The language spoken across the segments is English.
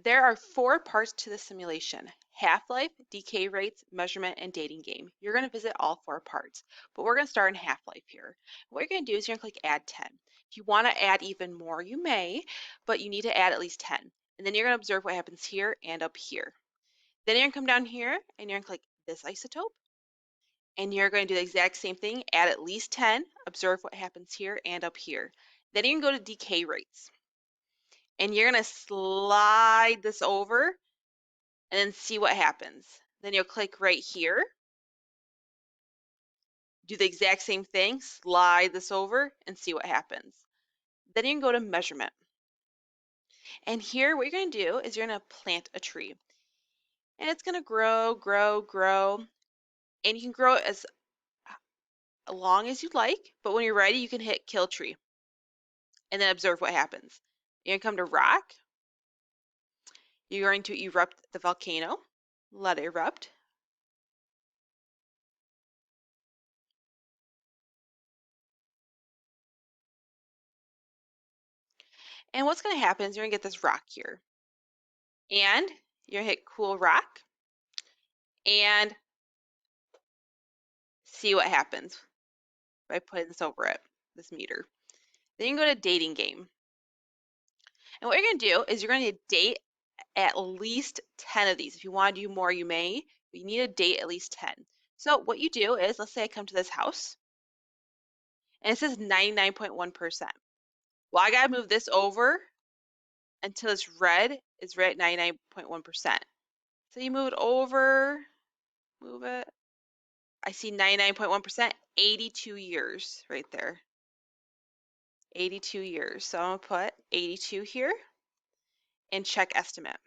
There are 4 parts to the simulation: half-life, decay rates, measurement, and dating game. You're going to visit all 4 parts, but we're going to start in half-life here. What you're going to do is you're going to click add 10. If you want to add even more, you may, but you need to add at least 10. And then you're going to observe what happens here and up here. Then you're going to come down here and you're going to click this isotope. And you're going to do the exact same thing, add at least 10, observe what happens here and up here. Then you can go to decay rates. And you're going to slide this over and then see what happens. Then you'll click right here, do the exact same thing, slide this over and see what happens. Then you can go to measurement. And here what you're going to do is you're going to plant a tree. And it's going to grow, grow, grow. And you can grow it as long as you'd like, but when you're ready, you can hit kill tree and then observe what happens. You're going to come to rock. You're going to erupt the volcano, let it erupt. And what's going to happen is you're going to get this rock here. And you're going to hit cool rock and see what happens by putting this over it, this meter. Then you can go to dating game. And what you're going to do is you're going to date at least 10 of these. If you want to do more, you may, but you need to date at least 10. So what you do is, let's say I come to this house and it says 99.1%. Well, I got to move this over until it's red. It's red at 99.1%. So you move it over, move it. I see 99.1%, 82 years right there. 82 years. So I'm going to put 82 here and check estimate.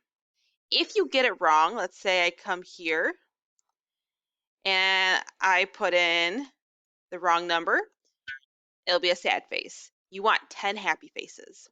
If you get it wrong, let's say I come here and I put in the wrong number, it'll be a sad face. You want 10 happy faces.